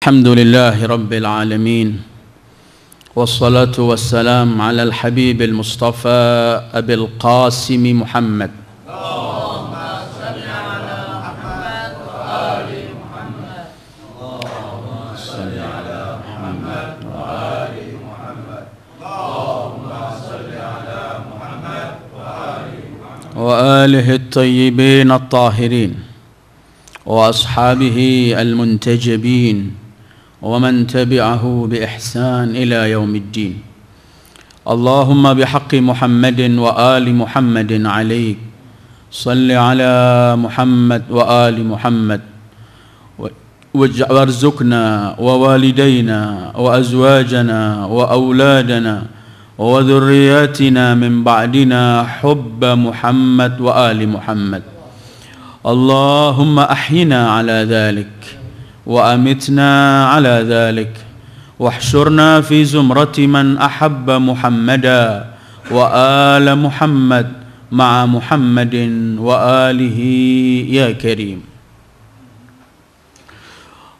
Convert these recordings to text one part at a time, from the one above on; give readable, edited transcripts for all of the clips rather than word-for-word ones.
الحمد لله رب العالمين والصلاة والسلام على الحبيب المصطفى أبي القاسم محمد اللهم صل على محمد وآل محمد اللهم صل على محمد وآل محمد اللهم صل على محمد وآله الطيبين الطاهرين وأصحابه المنتجبين ومن تبعه بإحسان إلى يوم الدين. اللهم بحق محمد وآل محمد عليك صل على محمد وآل محمد وارزقنا ووالدينا وأزواجنا وأولادنا وذرياتنا من بعدنا حب محمد وآل محمد. اللهم أحينا على ذلك وأمتنا على ذلك واحشرنا في زمرة من أحب محمدا وآل محمد مع محمد وآله يا كريم.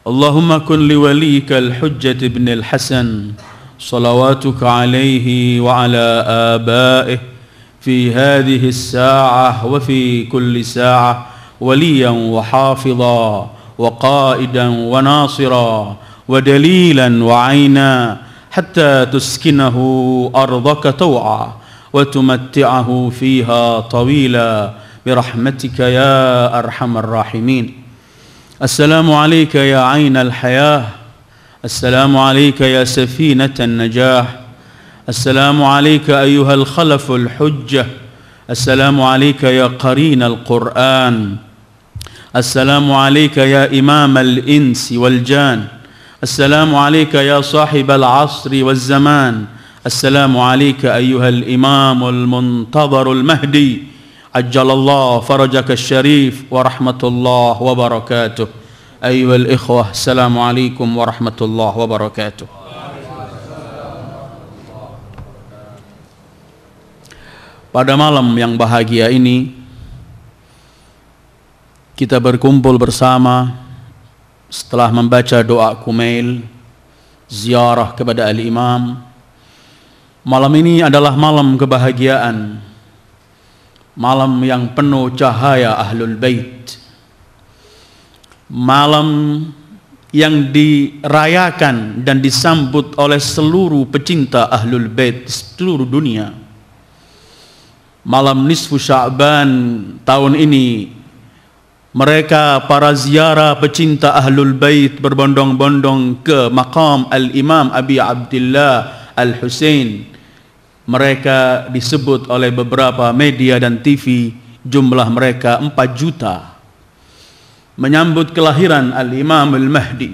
اللهم كن لوليك الحجة بن الحسن صلواتك عليه وعلى آبائه في هذه الساعة وفي كل ساعة وليا وحافظا وقائدا وناصرا ودليلا وعينا حتى تسكنه أرضك طوعا وتمتعه فيها طويلا برحمتك يا أرحم الراحمين. السلام عليك يا عين الحياة، السلام عليك يا سفينة النجاح، السلام عليك أيها الخلف الحجة، السلام عليك يا قرين القرآن، السلام عليك يا إمام الإنس والجان، السلام عليك يا صاحب العصر والزمان، السلام عليك أيها الإمام المنتظر المهدي عجل الله فرجك الشريف ورحمة الله وبركاته. أيها الإخوة السلام عليكم ورحمة الله وبركاته. Pada malam yang bahagia ini kita berkumpul bersama setelah membaca doa kumail ziarah kepada Al-Imam. Malam ini adalah malam kebahagiaan, malam yang penuh cahaya Ahlul Bait, malam yang dirayakan dan disambut oleh seluruh pecinta Ahlul Bait di seluruh dunia. Malam nisfu Sya'ban tahun ini, mereka para ziarah pecinta Ahlul Bait berbondong-bondong ke makam Al-Imam Abi Abdillah Al-Husain. Mereka disebut oleh beberapa media dan TV, jumlah mereka 4 juta, menyambut kelahiran Al-Imam Al-Mahdi.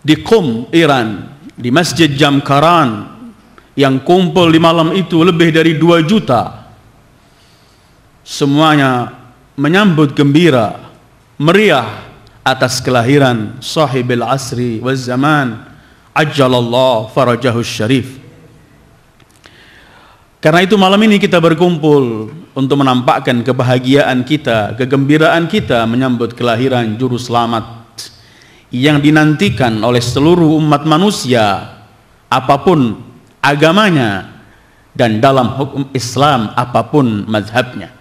Di Qum, Iran, di Masjid Jamkaran, yang kumpul di malam itu lebih dari 2 juta. Semuanya menyambut gembira, meriah atas kelahiran sahibil asri wal zaman, ajjalallahu farajahu syarif. Karena itu malam ini kita berkumpul untuk menampakkan kebahagiaan kita, kegembiraan kita menyambut kelahiran juru selamat yang dinantikan oleh seluruh umat manusia apapun agamanya dan dalam hukum Islam apapun mazhabnya.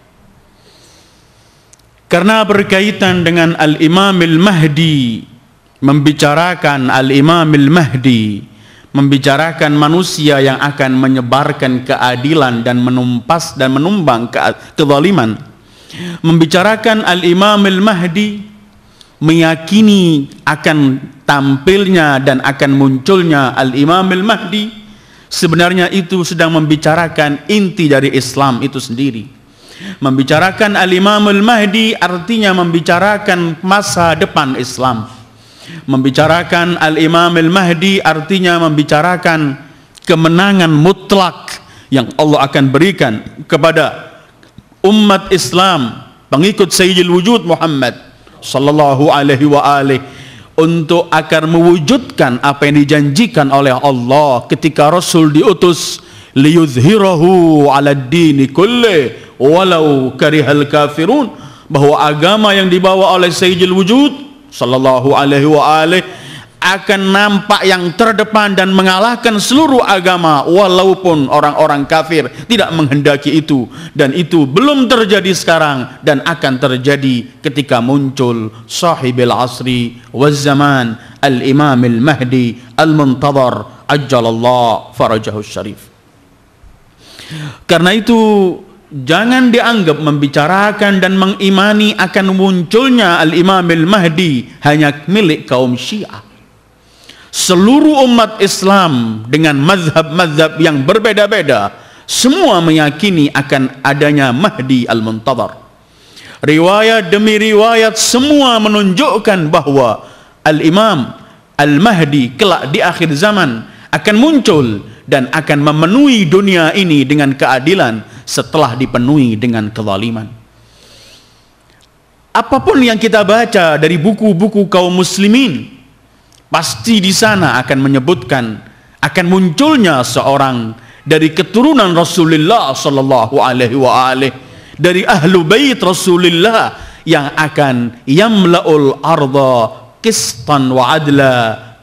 Karena berkaitan dengan Al-Imam Al-Mahdi, membicarakan Al-Imam Al-Mahdi, membicarakan manusia yang akan menyebarkan keadilan dan menumpas dan menumbang kezaliman. Membicarakan Al-Imam Al-Mahdi, meyakini akan tampilnya dan akan munculnya Al-Imam Al-Mahdi, sebenarnya itu sedang membicarakan inti dari Islam itu sendiri. Membicarakan Al-Imam Al-Mahdi artinya membicarakan masa depan Islam. Membicarakan Al-Imam Al-Mahdi artinya membicarakan kemenangan mutlak yang Allah akan berikan kepada umat Islam, pengikut Sayyidil Wujud Muhammad sallallahu alaihi wa alihi, untuk akan mewujudkan apa yang dijanjikan oleh Allah ketika Rasul diutus, liyuzhirahu 'ala ad-dini kulli walau karihal kafirun, bahwa agama yang dibawa oleh Sayyidil Wujud sallallahu alaihi wa alihi akan nampak yang terdepan dan mengalahkan seluruh agama walaupun orang-orang kafir tidak menghendaki itu, dan itu belum terjadi sekarang dan akan terjadi ketika muncul sahibil asri waz zaman al-Imam al-Mahdi al-Muntadhar ajjalallahu farajahu syarif. Karena itu jangan dianggap membicarakan dan mengimani akan munculnya al-Imam al-Mahdi hanya milik kaum Syiah. Seluruh umat Islam dengan mazhab-mazhab yang berbeda-beda semua meyakini akan adanya Mahdi al-Muntadhar. Riwayat demi riwayat semua menunjukkan bahwa al-Imam al-Mahdi kelak di akhir zaman akan muncul dan akan memenuhi dunia ini dengan keadilan setelah dipenuhi dengan kezaliman. Apapun yang kita baca dari buku-buku kaum muslimin, pasti di sana akan menyebutkan akan munculnya seorang dari keturunan Rasulullah sallallahu alaihi wa alihi, dari ahlu bait Rasulullah yang akan yamla'ul arda qistan wa adla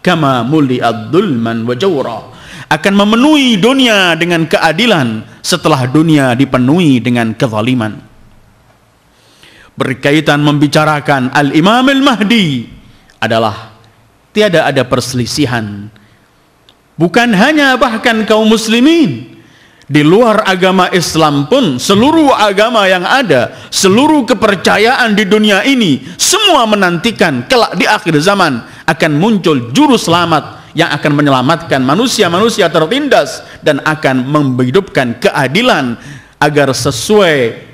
kama muli'ad dhulman wa jawra, akan memenuhi dunia dengan keadilan setelah dunia dipenuhi dengan kezaliman. Berkaitan membicarakan al-Imam al-Mahdi adalah tiada ada perselisihan, bukan hanya bahkan kaum muslimin, di luar agama Islam pun seluruh agama yang ada, seluruh kepercayaan di dunia ini semua menantikan kelak di akhir zaman akan muncul juru selamat yang akan menyelamatkan manusia-manusia tertindas dan akan menghidupkan keadilan agar sesuai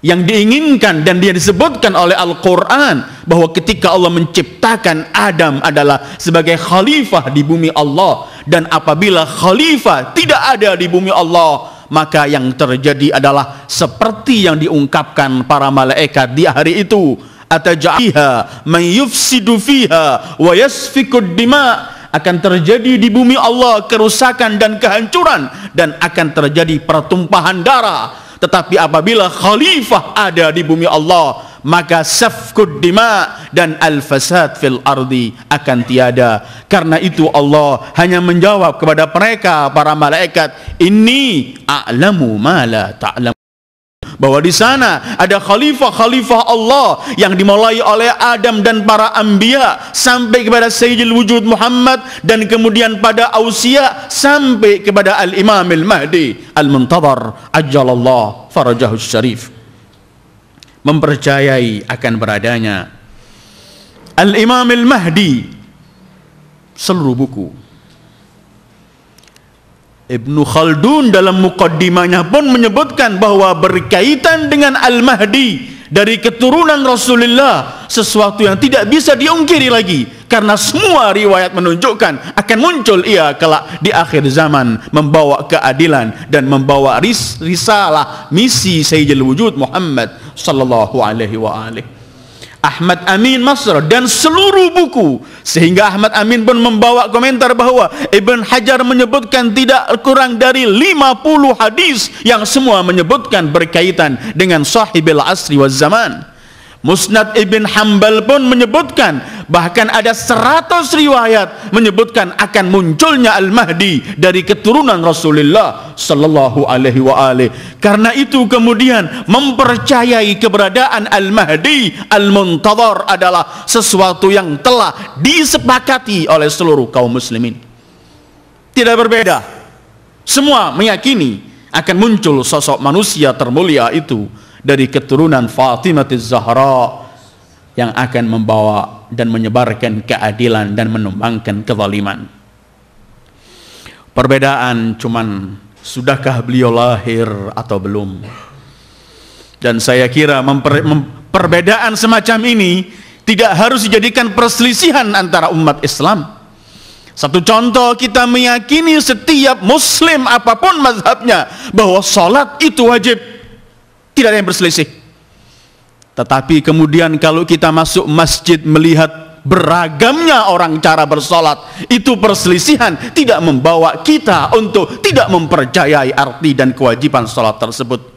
yang diinginkan dan dia disebutkan oleh Al-Quran, bahwa ketika Allah menciptakan Adam adalah sebagai khalifah di bumi Allah, dan apabila khalifah tidak ada di bumi Allah, maka yang terjadi adalah seperti yang diungkapkan para malaikat di hari itu, atajaiha man yufsidu fiha wa yasfikud dima, akan terjadi di bumi Allah kerusakan dan kehancuran dan akan terjadi pertumpahan darah. Tetapi apabila khalifah ada di bumi Allah, maka safkud dima dan al-fasad fil ardi akan tiada. Karena itu Allah hanya menjawab kepada mereka para malaikat, inni a'lamu ma la ta'lamu, bahwa di sana ada khalifah-khalifah Allah yang dimulai oleh Adam dan para anbiya sampai kepada Sayyidil Wujud Muhammad, dan kemudian pada Ausia sampai kepada al-Imam al-Mahdi al-Muntadhar ajjalallahu farajahu syarif. Mempercayai akan beradanya al-Imam al-Mahdi, seluruh buku Ibnu Khaldun dalam muqaddimahnya pun menyebutkan bahwa berkaitan dengan Al-Mahdi dari keturunan Rasulullah sesuatu yang tidak bisa diungkiri lagi, karena semua riwayat menunjukkan akan muncul ia kelak di akhir zaman membawa keadilan dan membawa risalah misi Sayyidil Wujud Muhammad sallallahu alaihi wa alihi. Ahmad Amin Masr dan seluruh buku, sehingga Ahmad Amin pun membawa komentar bahwa Ibn Hajar menyebutkan tidak kurang dari 50 hadis yang semua menyebutkan berkaitan dengan sahibil asri waz zaman. Musnad Ibn Hanbal pun menyebutkan bahkan ada 100 riwayat menyebutkan akan munculnya Al-Mahdi dari keturunan Rasulullah sallallahu alaihi wa alihi. Karena itu kemudian mempercayai keberadaan Al-Mahdi Al-Muntadhar adalah sesuatu yang telah disepakati oleh seluruh kaum muslimin. Tidak berbeda, semua meyakini akan muncul sosok manusia termulia itu dari keturunan Fatimah Az-Zahra yang akan membawa dan menyebarkan keadilan dan menumbangkan kezaliman. Perbedaan cuman sudahkah beliau lahir atau belum. Dan saya kira perbedaan semacam ini tidak harus dijadikan perselisihan antara umat Islam. Satu contoh, kita meyakini setiap muslim apapun mazhabnya bahwa sholat itu wajib, tidak ada yang berselisih. Tetapi kemudian kalau kita masuk masjid melihat beragamnya orang cara bersolat, itu perselisihan tidak membawa kita untuk tidak mempercayai arti dan kewajiban solat tersebut.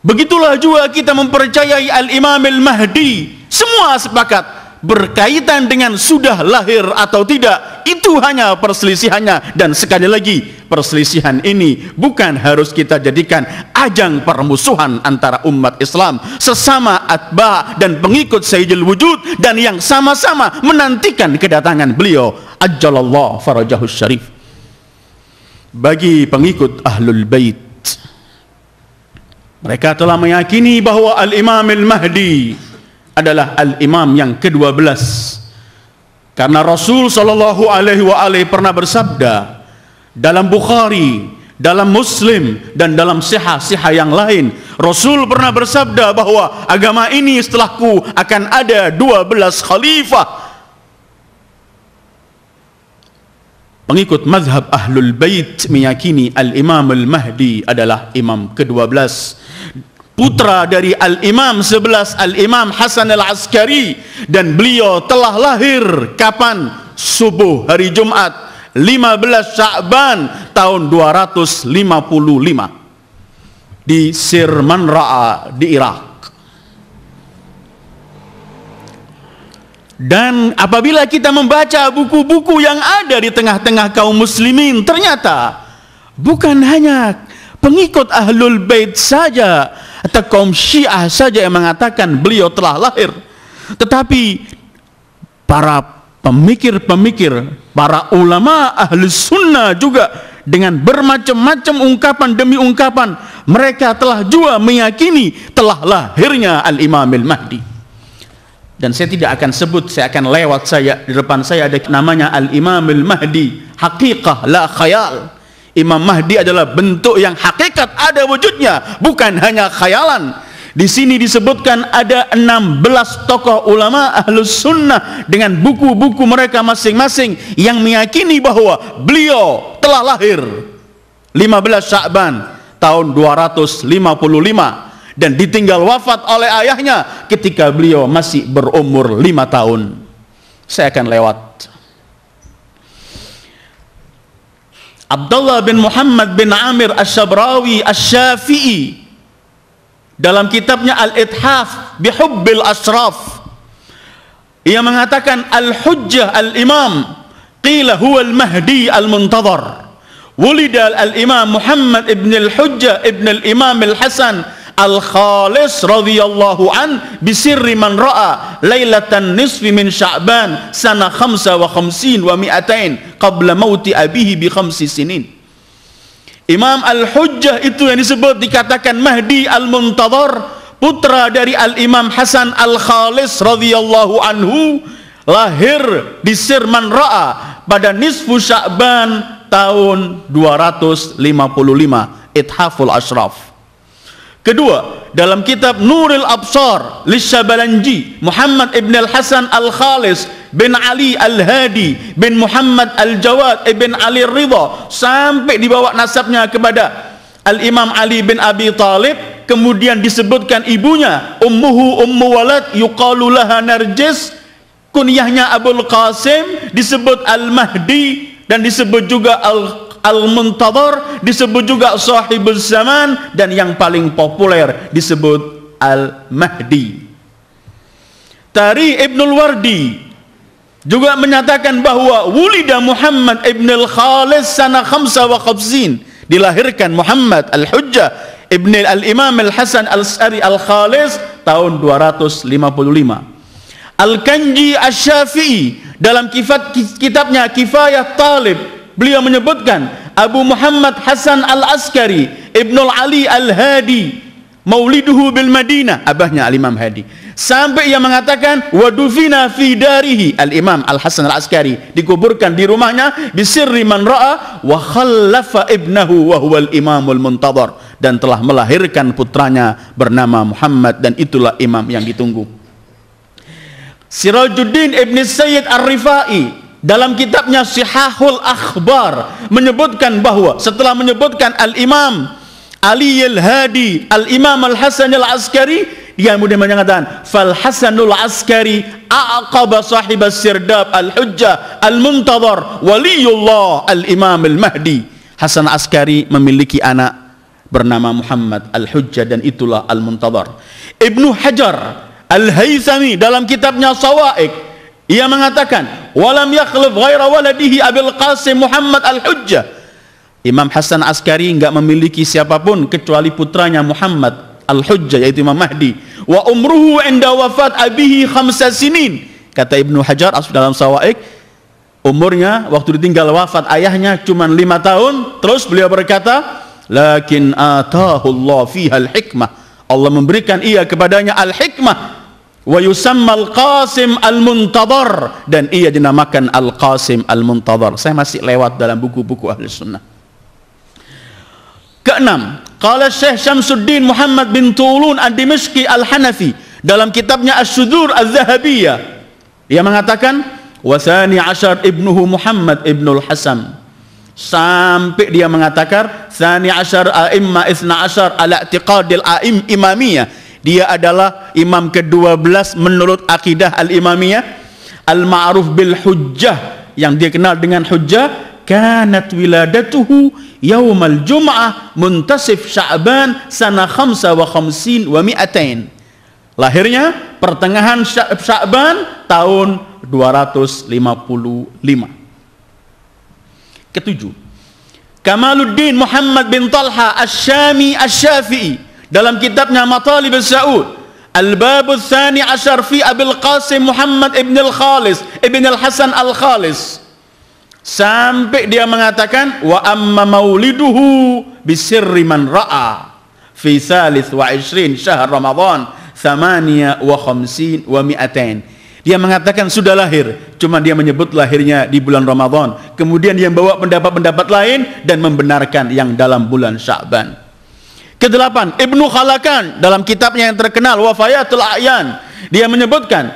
Begitulah juga kita mempercayai Al-Imam Al-Mahdi, semua sepakat berkaitan dengan sudah lahir atau tidak, itu hanya perselisihannya. Dan sekali lagi, perselisihan ini bukan harus kita jadikan ajang permusuhan antara umat Islam, sesama atba dan pengikut Sayyidul Wujud, dan yang sama-sama menantikan kedatangan beliau ajjalallahu farajahus syarif. Bagi pengikut Ahlul Bait, mereka telah meyakini bahwa Al-Imam Al-Mahdi adalah al-imam yang ke-12, karena Rasul sallallahu alaihi wasallam pernah bersabda dalam Bukhari, dalam Muslim, dan dalam sihah-sihah yang lain. Rasul pernah bersabda bahwa agama ini setelahku akan ada 12 khalifah. Pengikut mazhab Ahlul Bait meyakini Al-Imam Al-Mahdi adalah imam ke-12, putra dari Al-Imam 11, Al-Imam Hasan Al-Askari, dan beliau telah lahir kapan? Subuh hari Jumat 15 Sya'ban tahun 255 di Sirmanra'a di Irak. Dan apabila kita membaca buku-buku yang ada di tengah-tengah kaum muslimin, ternyata bukan hanya pengikut Ahlul Bait saja atau kaum Syiah saja yang mengatakan beliau telah lahir, tetapi para pemikir-pemikir, para ulama ahli sunnah juga dengan bermacam-macam ungkapan demi ungkapan, mereka telah juga meyakini telah lahirnya Al-Imam Al-Mahdi. Dan saya tidak akan sebut, saya akan lewat. Saya di depan saya ada namanya Al-Imam Al-Mahdi, haqiqah la khayal. Imam Mahdi adalah bentuk yang hakikat, ada wujudnya, bukan hanya khayalan. Di sini disebutkan ada 16 tokoh ulama Ahlus Sunnah dengan buku-buku mereka masing-masing yang meyakini bahwa beliau telah lahir 15 Sya'ban tahun 255 dan ditinggal wafat oleh ayahnya ketika beliau masih berumur 5 tahun. Saya akan lewat. Abdullah bin Muhammad bin Amir Asy-Syabrawi Asy-Syafi'i dalam kitabnya Al-Ithaf Bihubbil Ashraf, ia mengatakan Al-Hujjah Al-Imam qila huwa Al-Mahdi Al-Muntadhar, wulida Al-Imam Muhammad ibn Al-Hujjah ibn Al-Imam Al-Hasan Al-Khalis radhiyallahu an bisirri man ra'a lailatan nisfi min Sya'ban sana 55 wa 200 qabla mauti abihi bi 5 sinin. Imam Al-Hujjah itu yang disebut dikatakan Mahdi Al-Muntadhar, putra dari Al-Imam Hasan Al-Khalis radhiyallahu anhu, lahir di Sirman Ra'a pada nisfu Sya'ban tahun 255, Ithaful Ashraf. Kedua, dalam kitab Nurul Absar Lisyabalanji, Muhammad ibn Al-Hasan Al-Khalis bin Ali Al-Hadi bin Muhammad Al-Jawad ibn Ali Ridha, sampai dibawa nasabnya kepada Al-Imam Ali bin Abi Talib. Kemudian disebutkan ibunya ummuhu ummu walad yuqalu laha Narjis, kunyahnya Abul Qasim, disebut Al-Mahdi, dan disebut juga Al-Muntadhar, disebut juga Sahibul Zaman, dan yang paling populer disebut Al-Mahdi. Tari Ibnul Wardi juga menyatakan bahwa wulida Muhammad ibn Al-Khalis sana 55, dilahirkan Muhammad Al-Hujjah ibn Al-Imam Al-Hasan Al-Sari Al-Khalis tahun 255. Al-Kanji Asy-Syafi'i dalam kitabnya Kifayah Talib, beliau menyebutkan Abu Muhammad Hasan Al-Askari Ibnul Ali Al-Hadi mauliduhu bil Madinah, abahnya Al-Imam Hadi, sampai ia mengatakan wadufina fi darihi, Al-Imam Al-Hasan Al-Askari dikuburkan di rumahnya bisirri man ra'a wa khallafa ibnahu wa huwa al-imamul muntadhar, dan telah melahirkan putranya bernama Muhammad, dan itulah imam yang ditunggu. Sirajuddin Ibn Sayyid Ar-Rifai dalam kitabnya Sihahul Akhbar menyebutkan bahwa setelah menyebutkan Al-Imam Ali Al-Hadi, Al-Imam Al-Hasan Al-Askari, dia kemudian mengatakan fal Hasanul Askari aqaba sahib as-sirdab al-hujjah al-muntadhar waliyullah al-Imam al-Mahdi. Hasan Askari memiliki anak bernama Muhammad al-Hujjah dan itulah al-muntadhar. Ibnu Hajar Al-Haythami dalam kitabnya Sawa'iq, ia mengatakan walam yakhlif ghaira waladihi Abil Qasim Muhammad al-Hujjah. Imam Hasan Askari enggak memiliki siapapun kecuali putranya Muhammad al-Hujjah, yaitu Imam Mahdi. Wa umruhu inda wafat abihi 5 sinin. Kata Ibnu Hajar dalam Sawa'iq, umurnya waktu ditinggal wafat ayahnya cuma 5 tahun. Terus beliau berkata, lakin atahu Allah fiha al-hikmah, Allah memberikan ia kepadanya al-hikmah, wa yusamma al-Qasim al-Muntadhar, dan ia dinamakan al-Qasim al-Muntadhar. Saya masih lewat dalam buku-buku ahli sunnah. Keenam, qala Syekh Syamsuddin Muhammad bin Tulun ad-Dimashqi al-Hanafi dalam kitabnya Asy-Syudzur az-Zahabiyah, ia mengatakan wa tsani asyar ibnuhu Muhammad ibnul Hasan, sampai dia mengatakan tsani asyar a'imma itsna asyar ala i'tiqadil a'im imamiyah, dia adalah imam ke-12 menurut akidah al-imamiyah, al-ma'ruf bil hujjah, yang dia kenal dengan hujjah. Kanat wiladatuhu yaumal jum'ah muntasif Sya'ban sana 55 wa 200. Lahirnya pertengahan Sya'ban tahun 255. Ketujuh, Kamaluddin Muhammad bin Talha Asy-Syami Asy-Syafi'i dalam kitabnya Matalib As-Sa'ud Al-Bab Ats-Tsani Asyar fi Abil Qasim Muhammad ibn al-Khalis ibn al-Hasan al-Khalis, sampai dia mengatakan wa amma mauliduhu bisirri man ra'a fi 23 syahr Ramadan 58 wa 200. Dia mengatakan sudah lahir, cuma dia menyebut lahirnya di bulan Ramadan, kemudian dia membawa pendapat-pendapat lain dan membenarkan yang dalam bulan Sya'ban. Kedelapan, Ibnu Khalakan dalam kitabnya yang terkenal Wafayatul A'yan, dia menyebutkan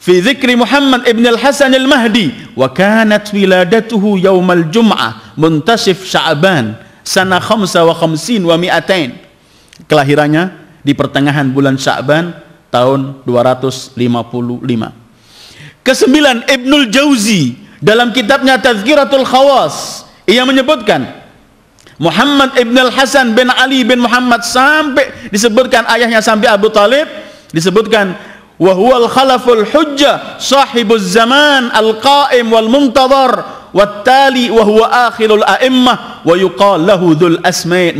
fi dzikri Muhammad ibn al-Hasan al-Mahdi wa kanat wiladatuhu yaumal jum'ah muntasif Sya'ban sana 55 wa 200. Kelahirannya di pertengahan bulan Sya'ban tahun 255. Kesembilan, Ibnul Jauzi dalam kitabnya Tazkiratul Khawas, ia menyebutkan Muhammad ibn al-Hasan bin Ali bin Muhammad, sampai disebutkan ayahnya sampai Abu Talib, disebutkan wa huwal khalaful hujjah sahibuz zaman al-qa'im wal muntadhar wattali wa huwa akhirul a'immah wa yuqal lahu dzul ismain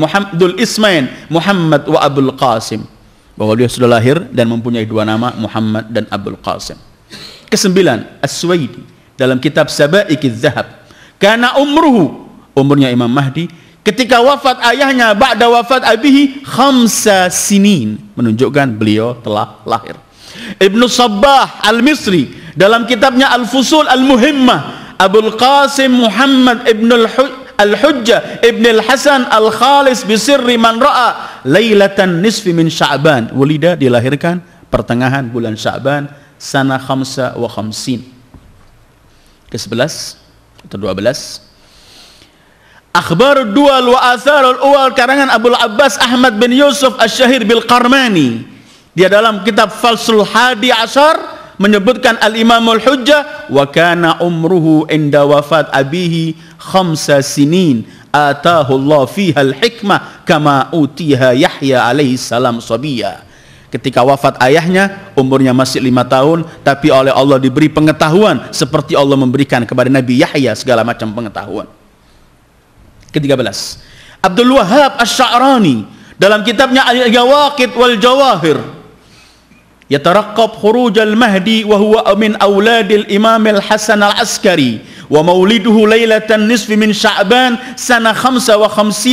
Muhammad wa Abul Qasim, bahwa dia sudah lahir dan mempunyai dua nama, Muhammad dan Abul Qasim. Kesembilan, As-Suwaidi dalam kitab Sabaikiz Zahab, kana umurnya Imam Mahdi ketika wafat ayahnya ba'da wafat abihi 5 sinin, menunjukkan beliau telah lahir. Ibnu Sabbah Al-Misri dalam kitabnya Al-Fusul Al-Muhimmah, Abul Qasim Muhammad ibn al-Hujjah ibn al-Hasan al-Khalis bisirri man ra'a lailatan nisfi min Sya'ban, walida, dilahirkan pertengahan bulan Sya'ban sana 55. Ke-11 atau 12, Akhbarud Dual wa Atharul Uwal karangan Abul Abbas Ahmad bin Yusuf Asy-Syahir bil Qarmani. Dia dalam kitab Falsul Hadi Asyar menyebutkan Al-Imamul Hujjah wa kana umruhu inda wafat abihi 5 sinin atahu Allah fiha al-hikmah kama utiha Yahya alaihi salam sabiyya. Ketika wafat ayahnya umurnya masih 5 tahun, tapi oleh Allah diberi pengetahuan seperti Allah memberikan kepada Nabi Yahya segala macam pengetahuan. Ke-13, Abdul Wahhab Asy-Sya'rani dalam kitabnya Al-Yawaqit wal Jawahir, yataraqqab khuruj al-Mahdi wa huwa min auladil Imam al-Hasan al-Askari wa mauliduhu lailatan nisfi min Sya'ban sana 55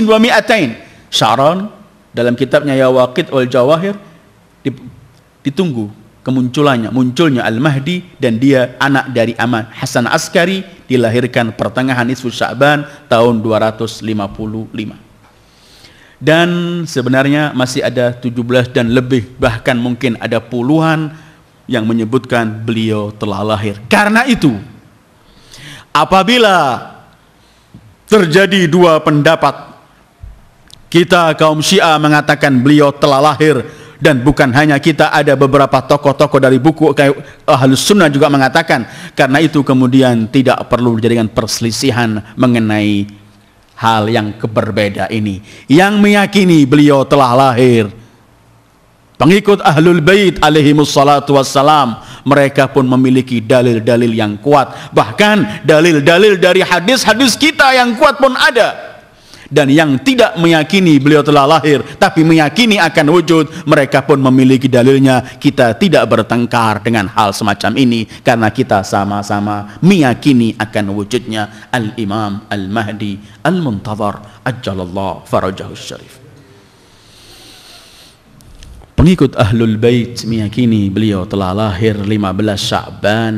wa 200. Sya'rani dalam kitabnya Yawaqit wal Jawahir ditunggu munculnya Al-Mahdi, dan dia anak dari Imam Hasan Askari, dilahirkan pertengahan nisfu Sya'ban tahun 255. Dan sebenarnya masih ada 17 dan lebih, bahkan mungkin ada puluhan yang menyebutkan beliau telah lahir. Karena itu, apabila terjadi dua pendapat, kita kaum Syiah mengatakan beliau telah lahir, dan bukan hanya kita, ada beberapa tokoh-tokoh dari buku Ahlus Sunnah juga mengatakan. Karena itu kemudian tidak perlu dijadikan perselisihan mengenai hal yang berbeda ini. Yang meyakini beliau telah lahir, pengikut Ahlul Bait alaihimus salatu wassalam, mereka pun memiliki dalil-dalil yang kuat. Bahkan dalil-dalil dari hadis-hadis kita yang kuat pun ada. Dan yang tidak meyakini beliau telah lahir tapi meyakini akan wujud, mereka pun memiliki dalilnya. Kita tidak bertengkar dengan hal semacam ini karena kita sama-sama meyakini akan wujudnya Al-Imam Al-Mahdi Al-Muntadhar ajjalallahu farajahu syarif. Pengikut Ahlul Bait meyakini beliau telah lahir 15 Sya'ban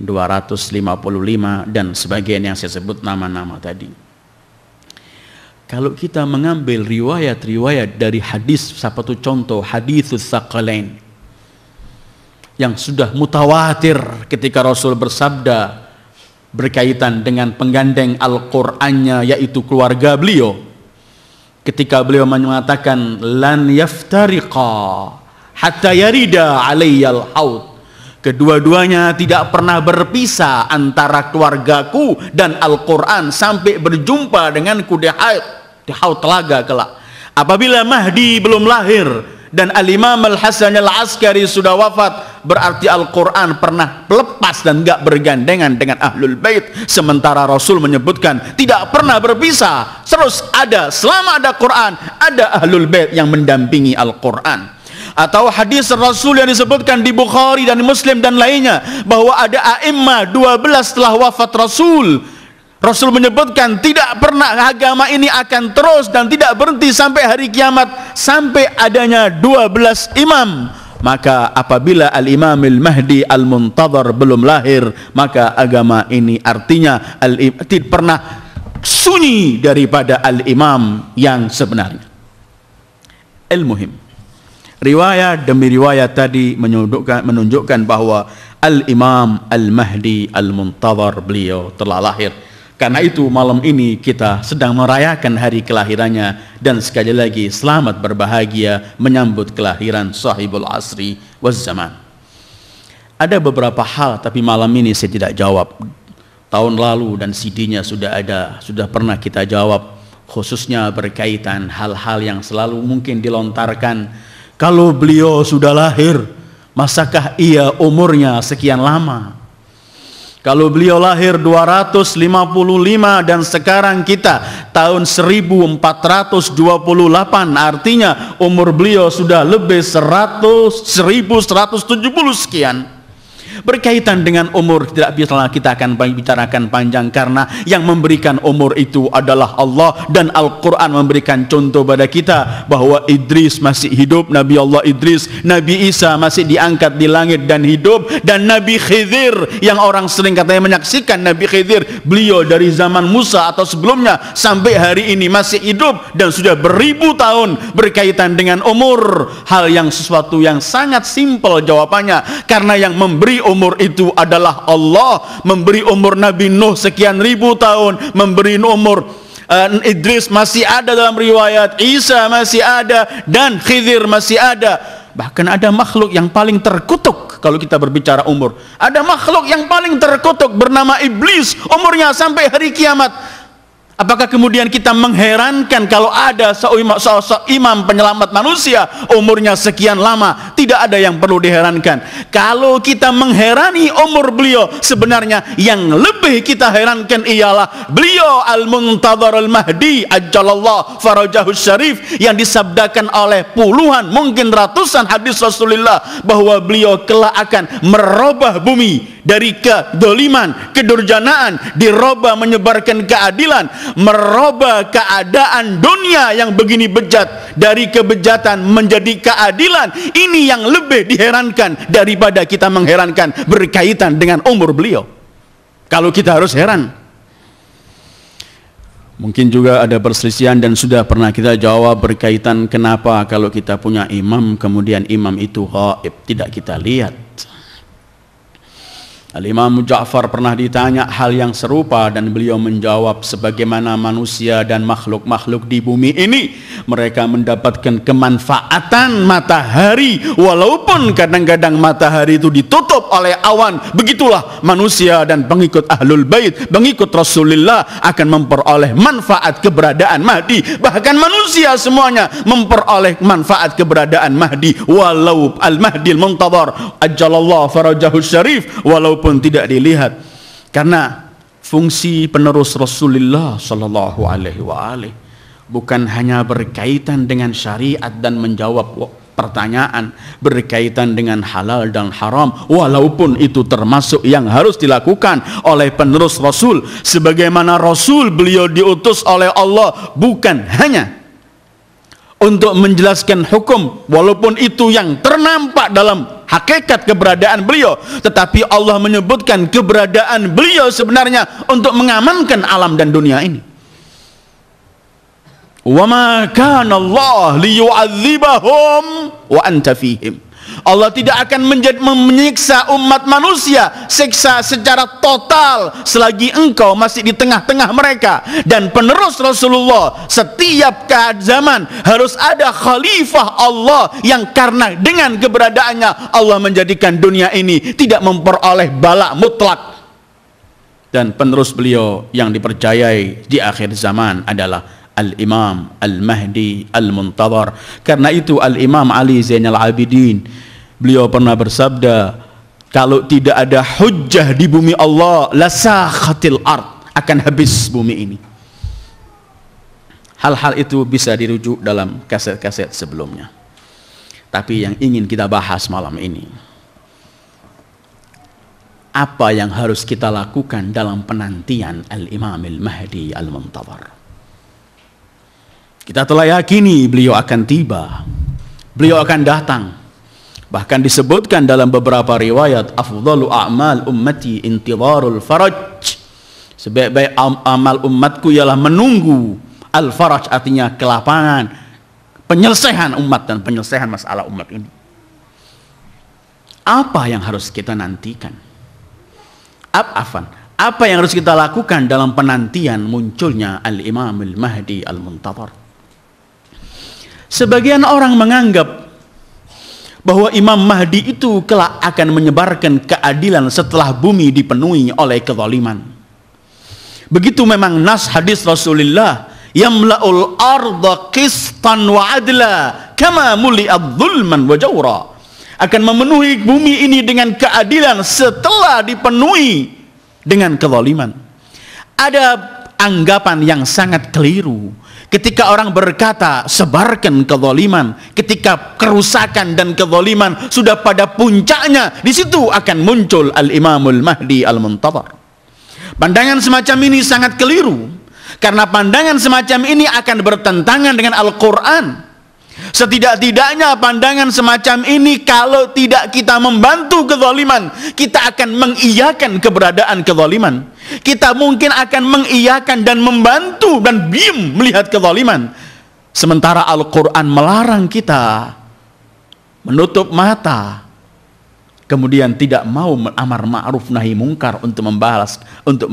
255 dan sebagian yang saya sebut nama-nama tadi. Kalau kita mengambil riwayat-riwayat dari hadis, satu contoh haditsus tsaqalain yang sudah mutawatir ketika Rasul bersabda berkaitan dengan penggandeng Al-Qur'annya, yaitu keluarga beliau. Ketika beliau mengatakan lan yaftariqa hatta yarida alayyal haud, kedua-duanya tidak pernah berpisah antara keluargaku dan Al-Quran sampai berjumpa denganku di haud telaga kelak. Apabila Mahdi belum lahir dan Al-Imam Al-Hasan Al-Askari sudah wafat, berarti Al-Quran pernah lepas dan enggak bergandengan dengan Ahlul Bait. Sementara Rasul menyebutkan tidak pernah berpisah, terus ada, selama ada Quran ada Ahlul Bait yang mendampingi Al-Quran. Atau hadis Rasul yang disebutkan di Bukhari dan Muslim dan lainnya, bahwa ada a'immah 12 setelah wafat Rasul. Rasul menyebutkan tidak pernah agama ini akan terus dan tidak berhenti sampai hari kiamat, sampai adanya 12 imam. Maka apabila Al-Imam Al-Mahdi Al-Muntadhar belum lahir, maka agama ini artinya tidak pernah sunyi daripada Al-Imam yang sebenarnya. Al-Muhim, riwayat demi riwayat tadi menunjukkan bahwa Al-Imam Al-Mahdi Al-Muntadhar beliau telah lahir. Karena itu malam ini kita sedang merayakan hari kelahirannya, dan sekali lagi selamat berbahagia menyambut kelahiran sahibul asri waz zaman. Ada beberapa hal tapi malam ini saya tidak jawab. Tahun lalu dan CD-nya sudah ada, sudah pernah kita jawab, khususnya berkaitan hal-hal yang selalu mungkin dilontarkan. Kalau beliau sudah lahir, masakah ia umurnya sekian lama? Kalau beliau lahir 255 dan sekarang kita tahun 1428, artinya umur beliau sudah lebih 1170 sekian. Berkaitan dengan umur tidak bisa kita akan bicarakan panjang, karena yang memberikan umur itu adalah Allah, dan Al-Quran memberikan contoh pada kita bahwa Idris masih hidup, Nabi Allah Idris, Nabi Isa masih diangkat di langit dan hidup, dan Nabi Khidir yang orang sering katanya menyaksikan Nabi Khidir, beliau dari zaman Musa atau sebelumnya sampai hari ini masih hidup dan sudah beribu tahun. Berkaitan dengan umur, hal yang sesuatu yang sangat simpel jawabannya, karena yang memberi umur itu adalah Allah. Memberi umur Nabi Nuh sekian ribu tahun, memberi umur Idris masih ada dalam riwayat, Isa masih ada, dan Khidir masih ada. Bahkan ada makhluk yang paling terkutuk kalau kita berbicara umur. Ada makhluk yang paling terkutuk bernama Iblis, umurnya sampai hari kiamat. Apakah kemudian kita mengherankan kalau ada sosok imam penyelamat manusia umurnya sekian lama? Tidak ada yang perlu diherankan. Kalau kita mengherani umur beliau, sebenarnya yang lebih kita herankan ialah beliau Al-Muntadhar Al-Mahdi ajjalallahu farajahu syarif, yang disabdakan oleh puluhan mungkin ratusan hadis Rasulullah bahwa beliau kelak akan merubah bumi dari kedoliman, kedurjanaan, dirubah menyebarkan keadilan, merubah keadaan dunia yang begini bejat dari kebejatan menjadi keadilan. Ini yang lebih diherankan daripada kita mengherankan berkaitan dengan umur beliau. Kalau kita harus heran, mungkin juga ada perselisihan dan sudah pernah kita jawab berkaitan kenapa kalau kita punya imam kemudian imam itu ghaib, tidak kita lihat. Al-Imam Ja'far pernah ditanya hal yang serupa dan beliau menjawab, sebagaimana manusia dan makhluk-makhluk di bumi ini mereka mendapatkan kemanfaatan matahari walaupun kadang-kadang matahari itu ditutup oleh awan, begitulah manusia dan pengikut Ahlul Bait, pengikut Rasulullah akan memperoleh manfaat keberadaan Mahdi. Bahkan manusia semuanya memperoleh manfaat keberadaan Mahdi, walau Al-Mahdi Al-Muntadhar ajjalallahu farajahu syarif, walaupun tidak dilihat. Karena fungsi penerus Rasulullah sallallahu alaihi wasallam bukan hanya berkaitan dengan syariat dan menjawab pertanyaan berkaitan dengan halal dan haram, walaupun itu termasuk yang harus dilakukan oleh penerus Rasul. Sebagaimana Rasul, beliau diutus oleh Allah bukan hanya untuk menjelaskan hukum, walaupun itu yang ternampak dalam hakikat keberadaan beliau, tetapi Allah menyebutkan keberadaan beliau sebenarnya untuk mengamankan alam dan dunia ini. Wa ma kana Allah liyu'adzibahum wa anta fihim. Allah tidak akan menyiksa umat manusia siksa secara total selagi engkau masih di tengah-tengah mereka. Dan penerus Rasulullah, setiap zaman harus ada khalifah Allah yang karena dengan keberadaannya Allah menjadikan dunia ini tidak memperoleh bala mutlak. Dan penerus beliau yang dipercayai di akhir zaman adalah Al-Imam Al-Mahdi Al-Muntadhar. Karena itu Al-Imam Ali Zainal Abidin, beliau pernah bersabda, kalau tidak ada hujjah di bumi Allah, lasakhatil ard, akan habis bumi ini. Hal-hal itu bisa dirujuk dalam kaset-kaset sebelumnya. Tapi yang ingin kita bahas malam ini, apa yang harus kita lakukan dalam penantian Al-Imam Al-Mahdi Al-Muntadhar. Kita telah yakini beliau akan tiba, beliau akan datang. Bahkan disebutkan dalam beberapa riwayat, afdalu a'mal ummati intidharul faraj, sebaik-baik amal umatku ialah menunggu. Al-faraj artinya kelapangan, penyelesaian umat dan penyelesaian masalah umat ini. Apa yang harus kita nantikan? Apa yang harus kita lakukan dalam penantian munculnya Al-Imam Al-Mahdi Al-Muntadhar? Sebagian orang menganggap bahwa Imam Mahdi itu kelak akan menyebarkan keadilan setelah bumi dipenuhi oleh kezaliman. Begitu memang nas hadis Rasulullah, yamla'ul arda qistan wa adla kama muli'ad zulman wa jawra, akan memenuhi bumi ini dengan keadilan setelah dipenuhi dengan kezaliman. Ada anggapan yang sangat keliru ketika orang berkata sebarkan kezaliman, ketika kerusakan dan kezaliman sudah pada puncaknya, di situ akan muncul Al-Imamul Mahdi Al-Muntadhar. Pandangan semacam ini sangat keliru, karena pandangan semacam ini akan bertentangan dengan Al-Quran. Setidak-tidaknya pandangan semacam ini, kalau tidak kita membantu kezaliman, kita akan mengiyakan keberadaan kezaliman. Kita mungkin akan mengiyakan dan membantu dan diam melihat kezaliman. Sementara Al-Quran melarang kita menutup mata, kemudian tidak mau amar ma'ruf nahi mungkar untuk membalas, untuk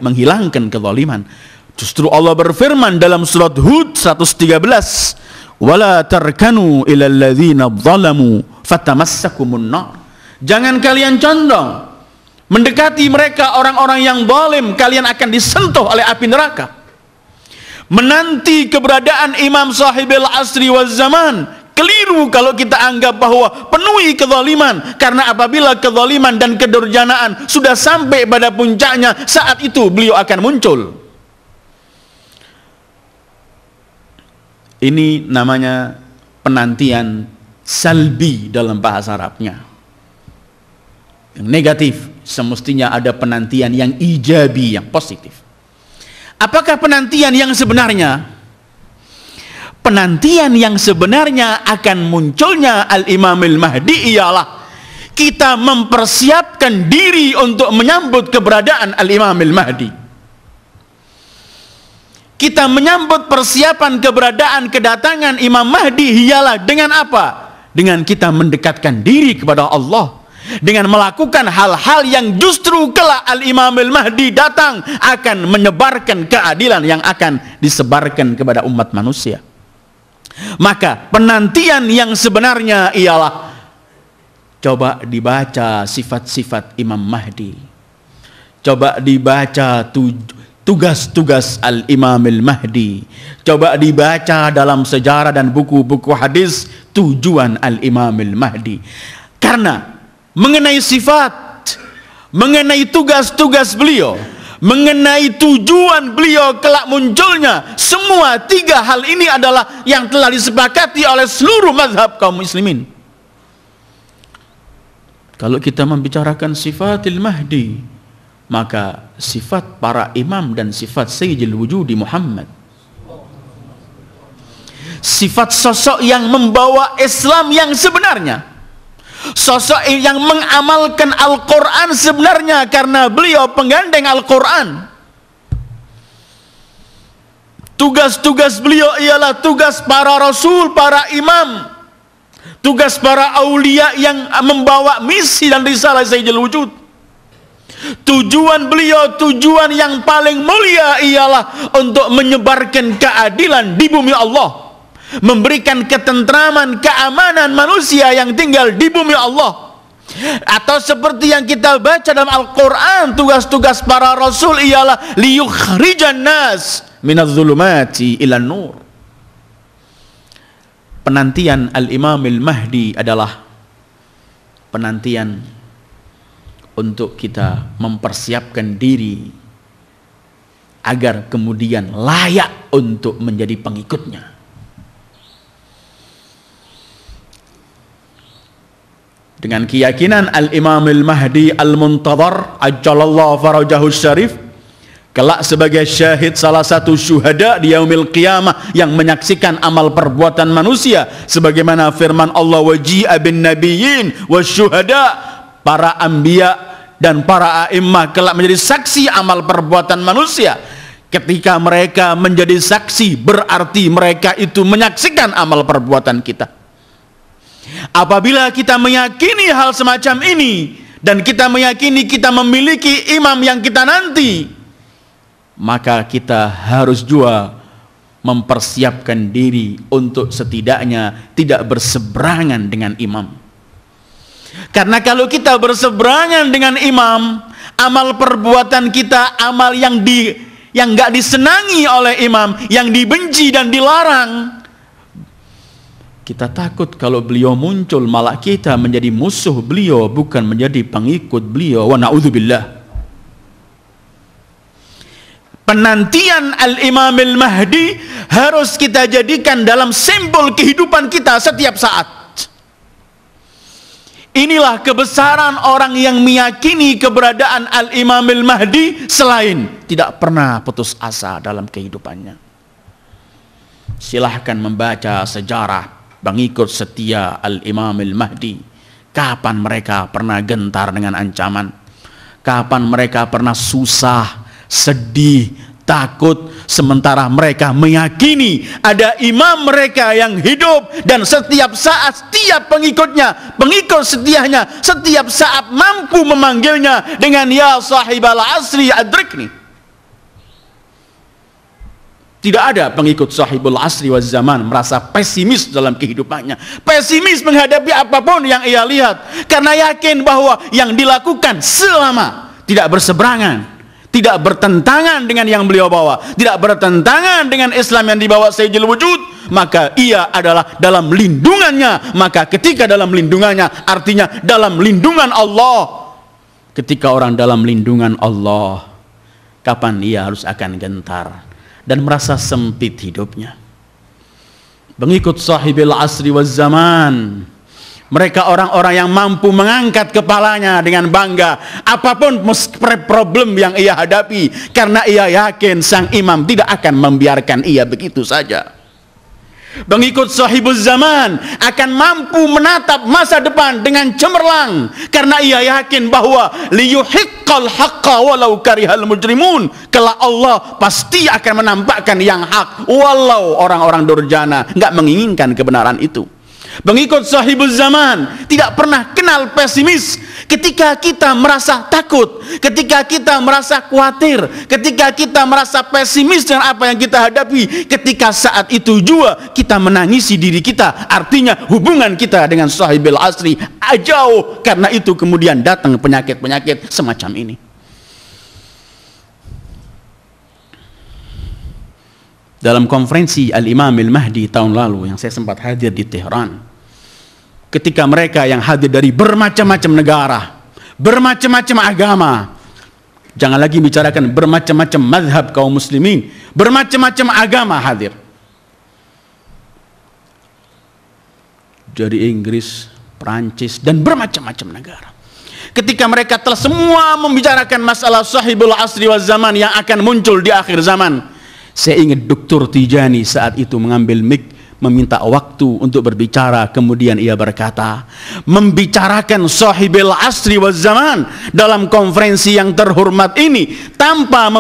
menghilangkan kezaliman. Justru Allah berfirman dalam surat Hud 113, wala tarkanu ilal ladzina dzalamu fatamassakumun nar. Jangan kalian condong mendekati mereka orang-orang yang zalim, kalian akan disentuh oleh api neraka. Menanti keberadaan Imam Sahibil Asri wal Zaman keliru kalau kita anggap bahwa penuhi kezaliman, karena apabila kezaliman dan kedurjanaan sudah sampai pada puncaknya, saat itu beliau akan muncul. Ini namanya penantian salbi dalam bahasa Arabnya. Yang negatif, semestinya ada penantian yang ijabi, yang positif. Apakah penantian yang sebenarnya? Penantian yang sebenarnya akan munculnya Al-Imam Al-Mahdi ialah kita mempersiapkan diri untuk menyambut keberadaan Al-Imam Al-Mahdi. Kita menyambut persiapan keberadaan kedatangan Imam Mahdi ialah dengan apa? Dengan kita mendekatkan diri kepada Allah, dengan melakukan hal-hal yang justru kelak Al-Imam Al-Mahdi datang akan menyebarkan keadilan yang akan disebarkan kepada umat manusia. Maka penantian yang sebenarnya ialah, coba dibaca sifat-sifat Imam Mahdi, coba dibaca tugas-tugas Al-Imam Al-Mahdi, coba dibaca dalam sejarah dan buku-buku hadis tujuan Al-Imam Al-Mahdi. Karena mengenai sifat, mengenai tugas-tugas beliau, mengenai tujuan beliau kelak munculnya, semua tiga hal ini adalah yang telah disepakati oleh seluruh mazhab kaum muslimin. Kalau kita membicarakan sifatil Mahdi, maka sifat para imam dan sifat Sayyidil Wujudi Muhammad, sifat sosok yang membawa Islam yang sebenarnya, sosok yang mengamalkan Al-Quran sebenarnya, karena beliau penggandeng Al-Quran. Tugas-tugas beliau ialah tugas para rasul, para imam, tugas para aulia yang membawa misi dan risalah Sayyidil Wujud. Tujuan beliau, tujuan yang paling mulia ialah untuk menyebarkan keadilan di bumi Allah, memberikan ketentraman, keamanan manusia yang tinggal di bumi Allah. Atau seperti yang kita baca dalam Al-Quran, tugas-tugas para rasul ialah liyukhrijan nas minadz zulumati ilan nur. Penantian Al-Imam Al-Mahdi adalah penantian untuk kita mempersiapkan diri agar kemudian layak untuk menjadi pengikutnya. Dengan keyakinan Al-Imam Al-Mahdi Al-Muntadhar ajjalallahu farajahu syarif kelak sebagai syahid, salah satu syuhada di yaumil qiyamah yang menyaksikan amal perbuatan manusia, sebagaimana firman Allah, waji'a bin nabiyyin wasyuhada, para anbiya dan para a'immah kelak menjadi saksi amal perbuatan manusia. Ketika mereka menjadi saksi, berarti mereka itu menyaksikan amal perbuatan kita. Apabila kita meyakini hal semacam ini, dan kita meyakini kita memiliki imam yang kita nanti, maka kita harus juga mempersiapkan diri untuk setidaknya tidak berseberangan dengan imam. Karena kalau kita berseberangan dengan imam, amal perbuatan kita, amal yang nggak disenangi oleh imam, yang dibenci dan dilarang, kita takut kalau beliau muncul malah kita menjadi musuh beliau, bukan menjadi pengikut beliau. Wa na'udzubillah. Penantian Al-Imam Al-Mahdi harus kita jadikan dalam simbol kehidupan kita setiap saat. Inilah kebesaran orang yang meyakini keberadaan Al-Imam Al-Mahdi selain tidak pernah putus asa dalam kehidupannya. Silahkan membaca sejarah pengikut setia Al-Imam Al-Mahdi. Kapan mereka pernah gentar dengan ancaman? Kapan mereka pernah susah, sedih, takut, sementara mereka meyakini ada imam mereka yang hidup dan setiap saat setiap pengikutnya, pengikut setianya, setiap saat mampu memanggilnya dengan ya sahibal asri adrikni. Tidak ada pengikut sahibul asri waz zaman merasa pesimis dalam kehidupannya, pesimis menghadapi apapun yang ia lihat, karena yakin bahwa yang dilakukan selama tidak berseberangan, tidak bertentangan dengan yang beliau bawa, tidak bertentangan dengan Islam yang dibawa Sayyidil Wujud, maka ia adalah dalam lindungannya. Maka ketika dalam lindungannya, artinya dalam lindungan Allah. Ketika orang dalam lindungan Allah, kapan ia harus akan gentar dan merasa sempit hidupnya? Pengikut sahibil asri waz zaman, mereka orang-orang yang mampu mengangkat kepalanya dengan bangga apapun problem yang ia hadapi, karena ia yakin sang imam tidak akan membiarkan ia begitu saja. Pengikut sahibuz zaman akan mampu menatap masa depan dengan cemerlang, karena ia yakin bahwa liyuhiqqal haqqa walau karihal mujrimun, kelak Allah pasti akan menampakkan yang hak walau orang-orang durjana nggak menginginkan kebenaran itu. Pengikut sahibul zaman tidak pernah kenal pesimis. Ketika kita merasa takut, ketika kita merasa khawatir, ketika kita merasa pesimis dengan apa yang kita hadapi, ketika saat itu juga kita menangisi diri kita, artinya hubungan kita dengan sahibul asri jauh. Karena itu kemudian datang penyakit-penyakit semacam ini. Dalam konferensi Al-Imam Al-Mahdi tahun lalu yang saya sempat hadir di Tehran, ketika mereka yang hadir dari bermacam-macam negara, bermacam-macam agama, jangan lagi bicarakan bermacam-macam mazhab kaum muslimin, bermacam-macam agama hadir, dari Inggris, Perancis, dan bermacam-macam negara. Ketika mereka telah semua membicarakan masalah sahibul asri wal zaman yang akan muncul di akhir zaman, saya ingat Dr. Tijani saat itu mengambil mic, meminta waktu untuk berbicara. Kemudian ia berkata, membicarakan sahibul asri wal zaman dalam konferensi yang terhormat ini tanpa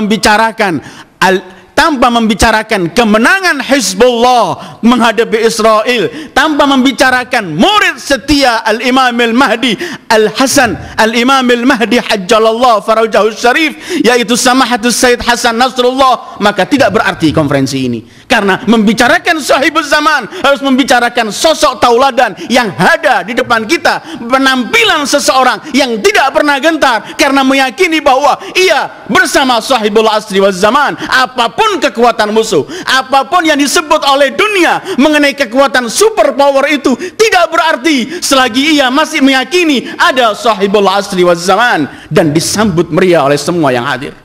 membicarakan kemenangan Hizbullah menghadapi Israel, tanpa membicarakan murid setia Al-Imam Al-Mahdi Al-Hasan, Al-Imam Al-Mahdi Hajjalallah Farajahu Syarif, yaitu Samahatus Sayyid Hasan Nasrullah, maka tidak berarti konferensi ini. Karena membicarakan sahibul zaman harus membicarakan sosok tauladan yang ada di depan kita, penampilan seseorang yang tidak pernah gentar karena meyakini bahwa ia bersama sahibul asri wal zaman. Apapun kekuatan musuh, apapun yang disebut oleh dunia mengenai kekuatan super power itu tidak berarti selagi ia masih meyakini ada sahibul asri wal zaman, dan disambut meriah oleh semua yang hadir.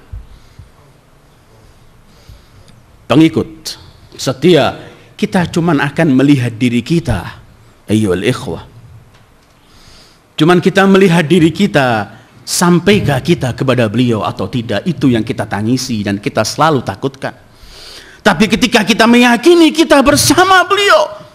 Pengikut setia, kita cuman akan melihat diri kita, ayyuhal ikhwah. Cuman kita melihat diri kita, sampaikah kita kepada beliau atau tidak, itu yang kita tangisi dan kita selalu takutkan. Tapi ketika kita meyakini kita bersama beliau,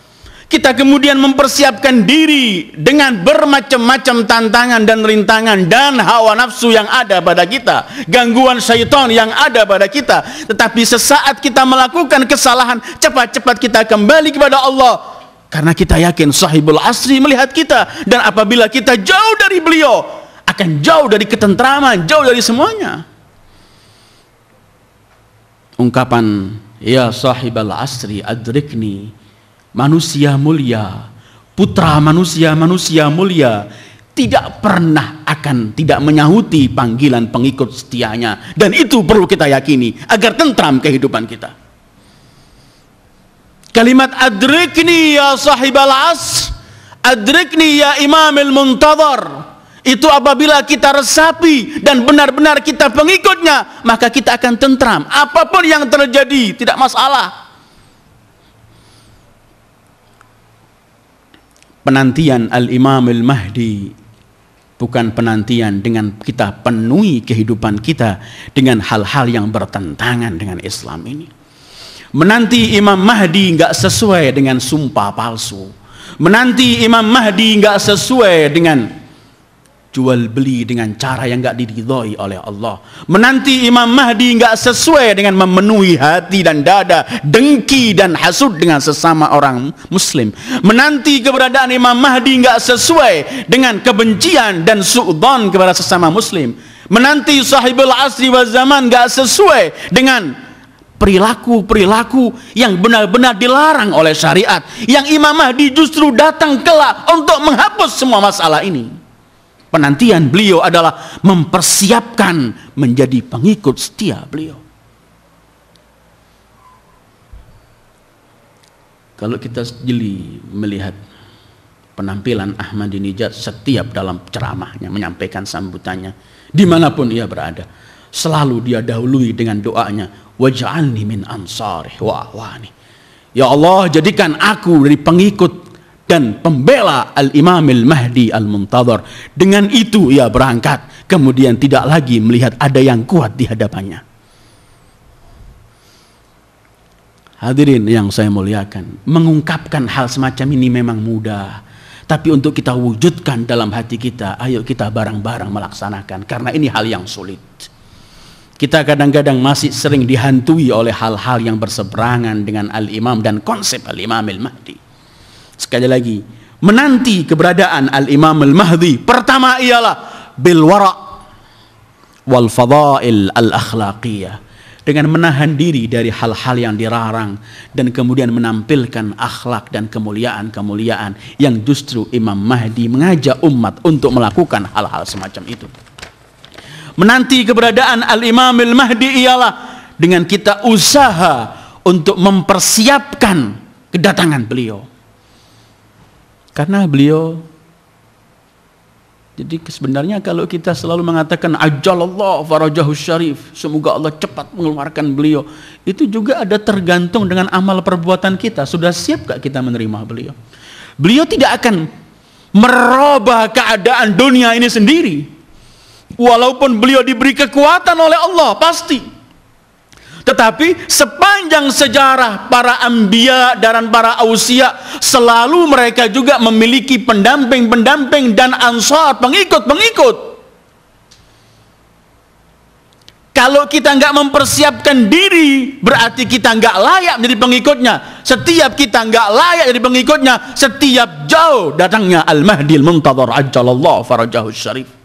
kita kemudian mempersiapkan diri dengan bermacam-macam tantangan dan rintangan dan hawa nafsu yang ada pada kita, gangguan syaitan yang ada pada kita. Tetapi sesaat kita melakukan kesalahan, cepat-cepat kita kembali kepada Allah, karena kita yakin sahibul asri melihat kita. Dan apabila kita jauh dari beliau, akan jauh dari ketentraman, jauh dari semuanya. Ungkapan ya sahibul asri adrikni, manusia mulia, putra manusia mulia, tidak pernah akan tidak menyahuti panggilan pengikut setianya. Dan itu perlu kita yakini agar tentram kehidupan kita. Kalimat adrikni ya sahibal as, adrikni ya imamil muntadhar, itu apabila kita resapi dan benar-benar kita pengikutnya, maka kita akan tentram. Apapun yang terjadi tidak masalah. Penantian Al-Imam Al-Mahdi bukan penantian dengan kita penuhi kehidupan kita dengan hal-hal yang bertentangan dengan Islam ini. Menanti Imam Mahdi nggak sesuai dengan sumpah palsu. Menanti Imam Mahdi nggak sesuai dengan jual beli dengan cara yang nggak diridhoi oleh Allah. Menanti Imam Mahdi nggak sesuai dengan memenuhi hati dan dada dengki dan hasud dengan sesama orang Muslim. Menanti keberadaan Imam Mahdi nggak sesuai dengan kebencian dan su'udzon kepada sesama Muslim. Menanti sahibul asri wal zaman nggak sesuai dengan perilaku-perilaku yang benar-benar dilarang oleh syariat, yang Imam Mahdi justru datang kelak untuk menghapus semua masalah ini. Penantian beliau adalah mempersiapkan menjadi pengikut setia beliau. Kalau kita jeli melihat penampilan Ahmadinejad setiap dalam ceramahnya, menyampaikan sambutannya, dimanapun ia berada, selalu dia dahului dengan doanya, waj'alni min ansarih wa awani. Ya Allah, jadikan aku dari pengikut dan pembela Al-Imam Al-Mahdi Al-Muntadhar. Dengan itu ia berangkat, kemudian tidak lagi melihat ada yang kuat di hadapannya. Hadirin yang saya muliakan, mengungkapkan hal semacam ini memang mudah, tapi untuk kita wujudkan dalam hati kita, ayo kita bareng-bareng melaksanakan, karena ini hal yang sulit. Kita kadang-kadang masih sering dihantui oleh hal-hal yang berseberangan dengan Al-Imam dan konsep Al-Imam Al-Mahdi. Sekali lagi, menanti keberadaan Al-Imam Al-Mahdi, pertama ialah bil wara' wal fadail al-akhlaqiyah, dengan menahan diri dari hal-hal yang dilarang dan kemudian menampilkan akhlak dan kemuliaan-kemuliaan yang justru Imam Mahdi mengajak umat untuk melakukan hal-hal semacam itu. Menanti keberadaan Al-Imam Al-Mahdi ialah dengan kita usaha untuk mempersiapkan kedatangan beliau. Karena beliau, jadi sebenarnya kalau kita selalu mengatakan ajjalallahu farajahu syarif, semoga Allah cepat mengeluarkan beliau, itu juga ada tergantung dengan amal perbuatan kita. Sudah siap gak kita menerima beliau? Beliau tidak akan merubah keadaan dunia ini sendiri, walaupun beliau diberi kekuatan oleh Allah, pasti. Tetapi sepanjang sejarah para anbiya dan para ausia, selalu mereka juga memiliki pendamping-pendamping dan ansar, pengikut-pengikut. Kalau kita nggak mempersiapkan diri, berarti kita nggak layak menjadi pengikutnya. Setiap kita nggak layak jadi pengikutnya, setiap jauh datangnya Al-Mahdi Al-Muntadhar ajjalallahu farajahu syarif.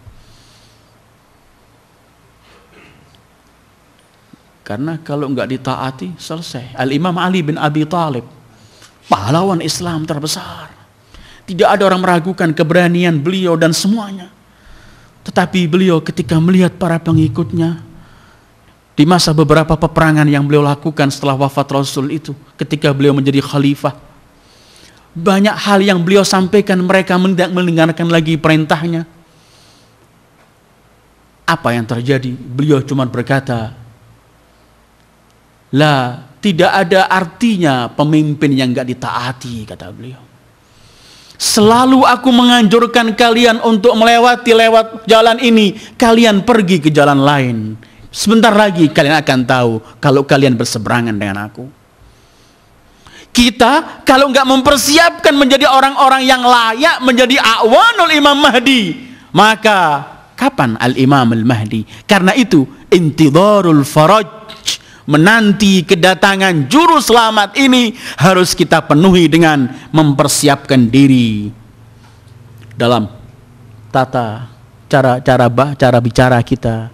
Karena kalau enggak ditaati, selesai. Al-Imam Ali bin Abi Thalib, pahlawan Islam terbesar. Tidak ada orang meragukan keberanian beliau dan semuanya. Tetapi beliau ketika melihat para pengikutnya, di masa beberapa peperangan yang beliau lakukan setelah wafat Rasul itu, ketika beliau menjadi khalifah, banyak hal yang beliau sampaikan, mereka tidak mendengarkan lagi perintahnya. Apa yang terjadi? Beliau cuma berkata, tidak ada artinya pemimpin yang gak ditaati, kata beliau. Selalu aku menganjurkan kalian untuk melewati lewat jalan ini, kalian pergi ke jalan lain. Sebentar lagi kalian akan tahu kalau kalian berseberangan dengan aku. Kita kalau gak mempersiapkan menjadi orang-orang yang layak menjadi awanul Imam Mahdi, maka kapan Al-Imam Al-Mahdi? Karena itu intidharul faraj, menanti kedatangan juru selamat ini harus kita penuhi dengan mempersiapkan diri dalam cara bicara kita,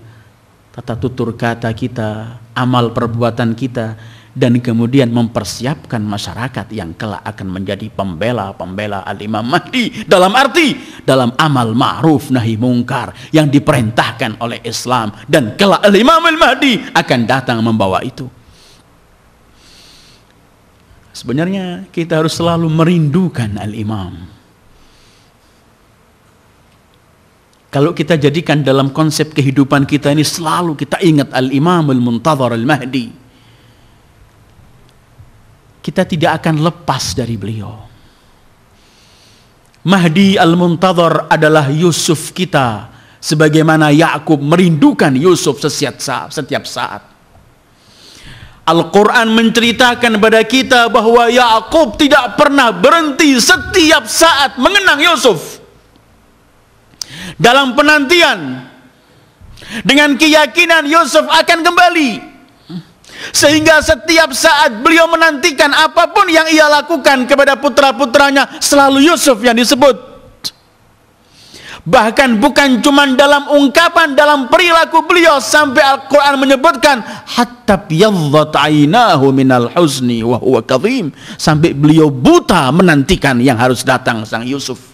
tata tutur kata kita, amal perbuatan kita, dan kemudian mempersiapkan masyarakat yang kelak akan menjadi pembela-pembela Al-Imam Mahdi, dalam arti dalam amal ma'ruf nahi mungkar yang diperintahkan oleh Islam, dan kelak Al-Imam Al-Mahdi akan datang membawa itu. Sebenarnya kita harus selalu merindukan Al-Imam. Kalau kita jadikan dalam konsep kehidupan kita ini, selalu kita ingat Al-Imam Al-Muntadhar Al-Mahdi, kita tidak akan lepas dari beliau. Mahdi Al-Muntadhar adalah Yusuf kita, sebagaimana Yakub merindukan Yusuf setiap saat. Al-Quran menceritakan kepada kita bahwa Yakub tidak pernah berhenti setiap saat mengenang Yusuf. Dalam penantian, dengan keyakinan Yusuf akan kembali. Sehingga setiap saat beliau menantikan apapun yang ia lakukan kepada putra-putranya, selalu Yusuf yang disebut. Bahkan bukan cuma dalam ungkapan, dalam perilaku beliau, sampai Al-Quran menyebutkan hatta biyaddat aynahu minal huzni wa huwa kadhim, sampai beliau buta menantikan yang harus datang sang Yusuf.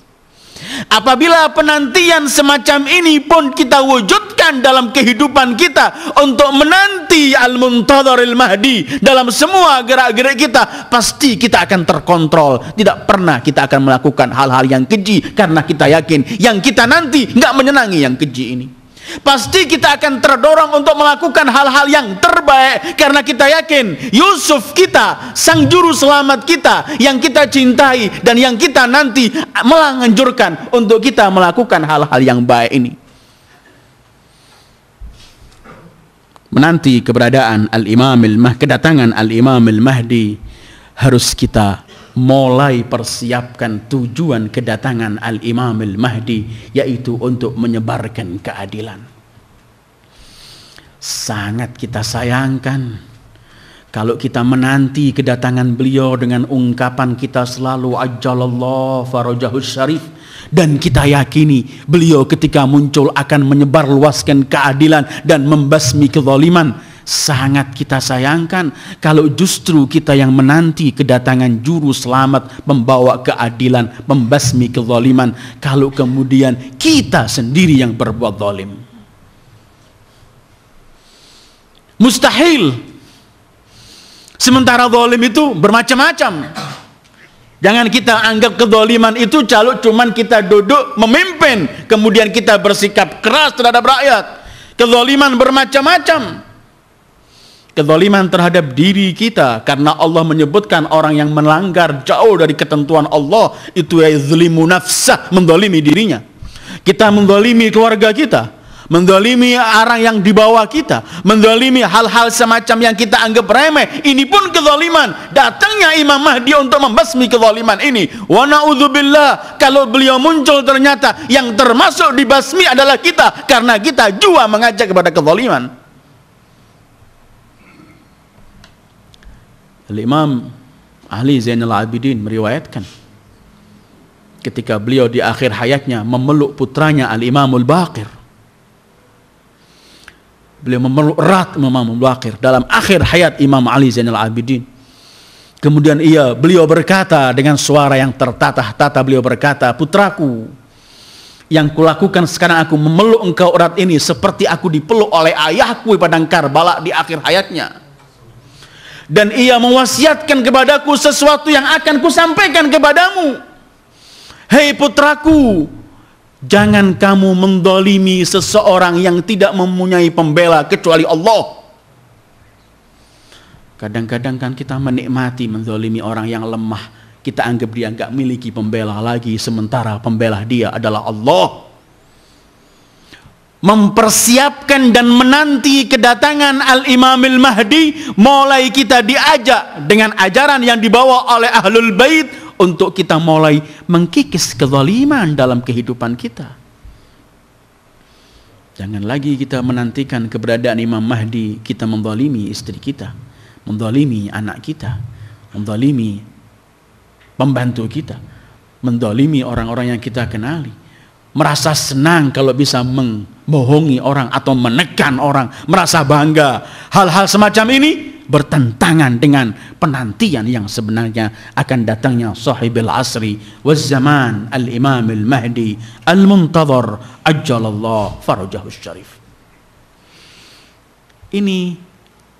Apabila penantian semacam ini pun kita wujudkan dalam kehidupan kita untuk menanti Al-Muntadhar Al-Mahdi dalam semua gerak-gerik kita, pasti kita akan terkontrol. Tidak pernah kita akan melakukan hal-hal yang keji, karena kita yakin yang kita nanti nggak menyenangi yang keji ini. Pasti kita akan terdorong untuk melakukan hal-hal yang terbaik, karena kita yakin Yusuf kita, sang juru selamat kita yang kita cintai dan yang kita nanti menganjurkan untuk kita melakukan hal-hal yang baik ini. Menanti keberadaan kedatangan Al-Imam Al-Mahdi, harus kita mulai persiapkan tujuan kedatangan Al-Imam Al-Mahdi, yaitu untuk menyebarkan keadilan. Sangat kita sayangkan Kalau kita menanti kedatangan beliau dengan ungkapan kita selalu ajjalallahu farajahus syarif, dan kita yakini beliau ketika muncul akan menyebarluaskan keadilan dan membasmi kezaliman, sangat kita sayangkan kalau justru kita yang menanti kedatangan juru selamat membawa keadilan, membasmi kezaliman, kalau kemudian kita sendiri yang berbuat zalim. Mustahil. Sementara zalim itu bermacam-macam. Jangan kita anggap kezaliman itu kalau cuman kita duduk memimpin kemudian kita bersikap keras terhadap rakyat. Kezaliman bermacam-macam. Kezaliman terhadap diri kita, karena Allah menyebutkan orang yang melanggar jauh dari ketentuan Allah itu yazlimu nafsah, menzalimi dirinya. Kita menzalimi keluarga kita, menzalimi orang yang di bawah kita, menzalimi hal-hal semacam yang kita anggap remeh. Ini pun kezaliman. Datangnya Imam Mahdi untuk membasmi kezaliman ini. Wa na'udzubillah, kalau beliau muncul ternyata yang termasuk dibasmi adalah kita, karena kita jua mengajak kepada kezaliman. Al-Imam Ali Zainal Abidin meriwayatkan ketika beliau di akhir hayatnya memeluk putranya Al-Imamul Baqir. Beliau memeluk erat Imam Baqir dalam akhir hayat Imam Ali Zainal Abidin. Kemudian beliau berkata dengan suara yang tertatah-tata, beliau berkata, putraku, yang kulakukan sekarang aku memeluk engkau erat ini seperti aku dipeluk oleh ayahku di padang Karbala di akhir hayatnya. Dan ia mewasiatkan kepadaku sesuatu yang akan kusampaikan kepadamu. Hei putraku, jangan kamu mendolimi seseorang yang tidak mempunyai pembela kecuali Allah. Kadang-kadang kan kita menikmati mendolimi orang yang lemah. Kita anggap dia enggak miliki pembela lagi, sementara pembela dia adalah Allah. Mempersiapkan dan menanti kedatangan Al-Imamil Mahdi, mulai kita diajak dengan ajaran yang dibawa oleh Ahlul Bait untuk kita mulai mengkikis kezaliman dalam kehidupan kita. Jangan lagi kita menantikan keberadaan Imam Mahdi, kita menzalimi istri kita, menzalimi anak kita, menzalimi pembantu kita, menzalimi orang-orang yang kita kenali. Merasa senang kalau bisa membohongi orang atau menekan orang, merasa bangga. Hal-hal semacam ini bertentangan dengan penantian yang sebenarnya akan datangnya sahibul asri waz zaman al-imamil mahdi al-muntadhar ajjalallahu farajahus syarif. Ini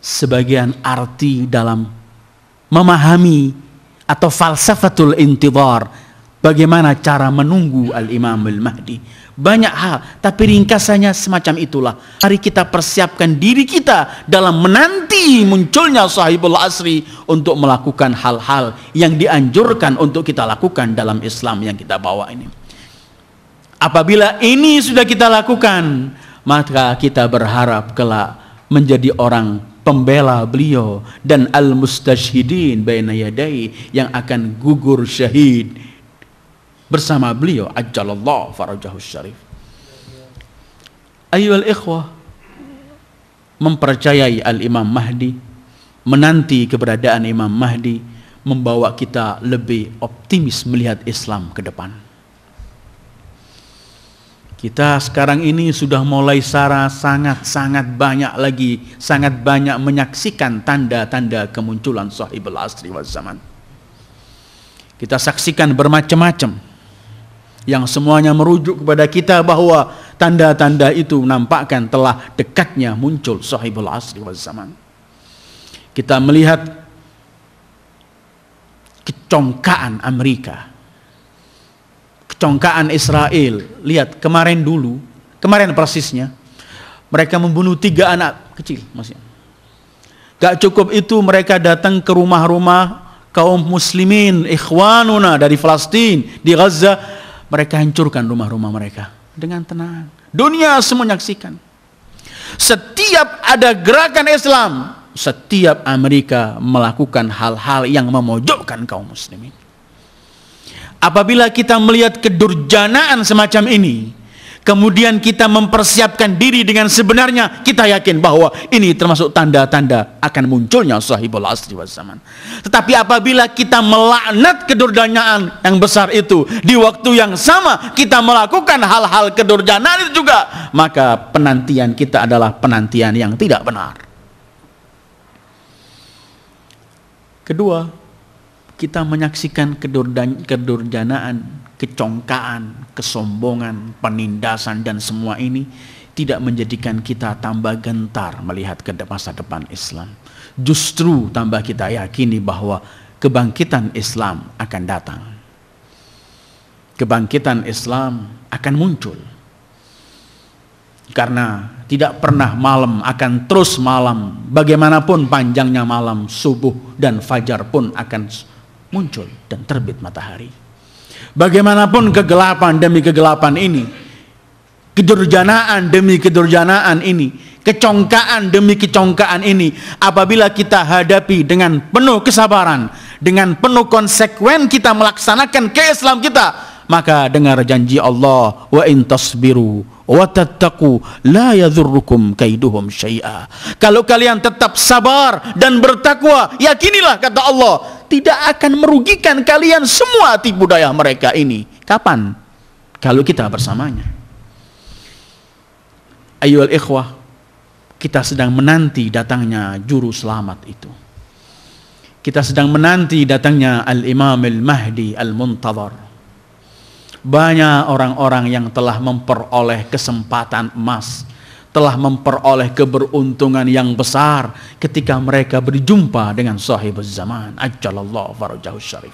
sebagian arti dalam memahami atau falsafatul intidhar, bagaimana cara menunggu Al-Imamul Mahdi. Banyak hal, tapi ringkasannya semacam itulah. Mari kita persiapkan diri kita dalam menanti munculnya sahibul asri untuk melakukan hal-hal yang dianjurkan untuk kita lakukan dalam Islam yang kita bawa ini. Apabila ini sudah kita lakukan, maka kita berharap kelak menjadi orang pembela beliau dan al-mustashhidin baina yadai, yang akan gugur syahid bersama beliau ajjalallahu farajahus syarif. Ayyuhal ikhwah, mempercayai Al-Imam Mahdi, menanti keberadaan Imam Mahdi, membawa kita lebih optimis melihat Islam ke depan. Kita sekarang ini sudah mulai sangat banyak menyaksikan tanda-tanda kemunculan sahibul asri wal zaman. Kita saksikan bermacam-macam, yang semuanya merujuk kepada kita bahwa tanda-tanda itu menampakkan telah dekatnya muncul sahibul asri wal zaman. Kita melihat kecongkaan Amerika, kecongkaan Israel. Lihat kemarin persisnya mereka membunuh 3 anak kecil masih. Gak cukup itu, mereka datang ke rumah-rumah kaum muslimin ikhwanuna dari Palestina di Gaza. Mereka hancurkan rumah-rumah mereka dengan tenang. Dunia semua menyaksikan. Setiap ada gerakan Islam, setiap Amerika melakukan hal-hal yang memojokkan kaum muslimin. Apabila kita melihat kedurjanaan semacam ini, kemudian kita mempersiapkan diri dengan sebenarnya, kita yakin bahwa ini termasuk tanda-tanda akan munculnya sahibul asri wal zaman. Tetapi apabila kita melaknat kedurjanaan yang besar itu, di waktu yang sama kita melakukan hal-hal kedurjanaan itu juga, maka penantian kita adalah penantian yang tidak benar. Kedua, kita menyaksikan kedurjanaan, kecongkaan, kesombongan, penindasan dan semua ini tidak menjadikan kita tambah gentar melihat ke masa depan Islam. Justru tambah kita yakini bahwa kebangkitan Islam akan datang. Kebangkitan Islam akan muncul. Karena tidak pernah malam akan terus malam. Bagaimanapun panjangnya malam, subuh dan fajar pun akan muncul dan terbit matahari. Bagaimanapun kegelapan demi kegelapan ini, kedurjanaan demi kedurjanaan ini, kecongkaan demi kecongkaan ini, apabila kita hadapi dengan penuh kesabaran, dengan penuh konsekuen kita melaksanakan ke-Islam kita, maka dengar janji Allah, wa in tasbiru wa tattaqu la yadhurrukum kaiduhum syai'a. Kalau kalian tetap sabar dan bertakwa, yakinilah kata Allah, tidak akan merugikan kalian semua tipu daya mereka ini. Kapan? Kalau kita bersamanya. Ayyuhal ikhwah, kita sedang menanti datangnya juru selamat itu. Kita sedang menanti datangnya Al-Imam Al-Mahdi Al-Muntadhar. Banyak orang-orang yang telah memperoleh kesempatan emas, telah memperoleh keberuntungan yang besar ketika mereka berjumpa dengan sahibuz zaman ajjalallahu farajahu syarif.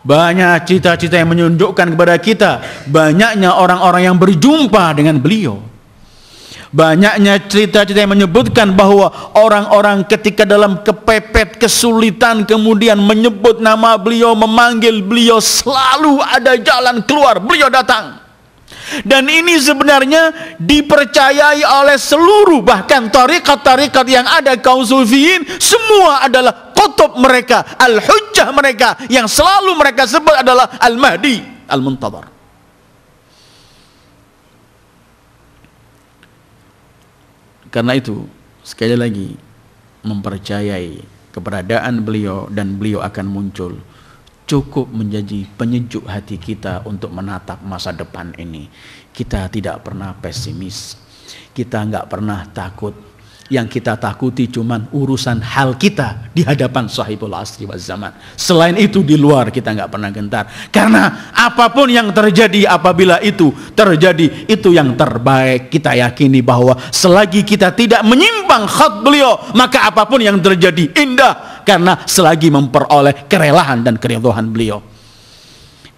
Banyak cita-cita yang menunjukkan kepada kita banyaknya orang-orang yang berjumpa dengan beliau. Banyaknya cerita-cerita yang menyebutkan bahwa orang-orang ketika dalam kepepet, kesulitan, kemudian menyebut nama beliau, memanggil beliau, selalu ada jalan keluar, beliau datang. Dan ini sebenarnya dipercayai oleh seluruh, bahkan tarikat-tarikat yang ada, kaum sufiyin, semua adalah qutub mereka, al-hujjah mereka, yang selalu mereka sebut adalah Al-Mahdi Al-Muntadhar. Karena itu, sekali lagi, mempercayai keberadaan beliau dan beliau akan muncul cukup menjadi penyejuk hati kita untuk menatap masa depan ini. Kita tidak pernah pesimis, kita nggak pernah takut. Yang kita takuti cuman urusan hal kita di hadapan sahibul asri wal zaman. Selain itu di luar kita nggak pernah gentar. Karena apapun yang terjadi, apabila itu terjadi, itu yang terbaik. Kita yakini bahwa selagi kita tidak menyimpang khat beliau, maka apapun yang terjadi indah. Karena selagi memperoleh kerelaan dan keridhaan beliau.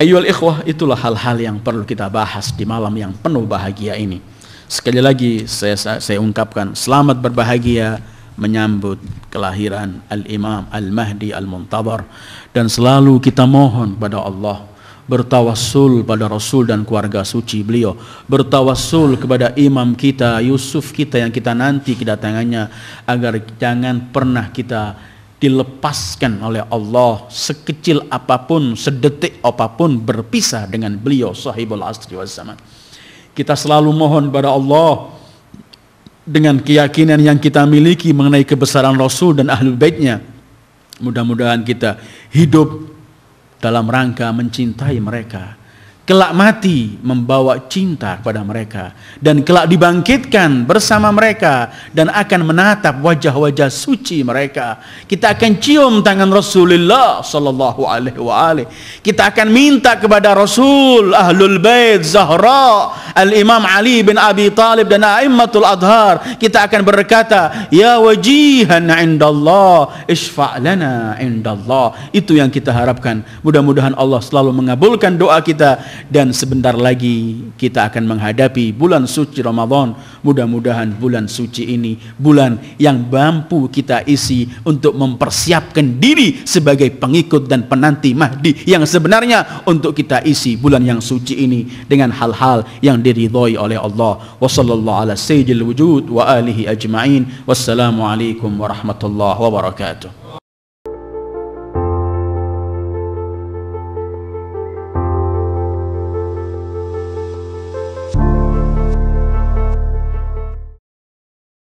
Ayyuhal ikhwah, itulah hal-hal yang perlu kita bahas di malam yang penuh bahagia ini. Sekali lagi saya ungkapkan selamat berbahagia menyambut kelahiran Al-Imam Al-Mahdi Al-Muntadhar, dan selalu kita mohon pada Allah, bertawassul pada Rasul dan keluarga suci beliau, bertawassul kepada imam kita, Yusuf kita yang kita nanti kedatangannya, agar jangan pernah kita dilepaskan oleh Allah sekecil apapun, sedetik apapun berpisah dengan beliau sahibul asri wal zaman. Kita selalu mohon pada Allah dengan keyakinan yang kita miliki mengenai kebesaran Rasul dan Ahlul Baitnya. Mudah-mudahan kita hidup dalam rangka mencintai mereka, kelak mati membawa cinta kepada mereka, dan kelak dibangkitkan bersama mereka dan akan menatap wajah-wajah suci mereka. Kita akan cium tangan Rasulullah sallallahu alaihi wasallam. Kita akan minta kepada Rasul, Ahlul Bait, Zahra, Al-Imam Ali bin Abi Talib dan A'immatul Adhar. Kita akan berkata, ya wajihan indallah, isfa' lana indallah. Itu yang kita harapkan. Mudah-mudahan Allah selalu mengabulkan doa kita. Dan sebentar lagi kita akan menghadapi bulan suci Ramadan. Mudah-mudahan bulan suci ini bulan yang mampu kita isi untuk mempersiapkan diri sebagai pengikut dan penanti Mahdi yang sebenarnya, untuk kita isi bulan yang suci ini dengan hal-hal yang diridhai oleh Allah. Wa sallallahu ala sayyidil wujud wa alihi ajma'in. Wassalamu alaikum warahmatullahi wabarakatuh.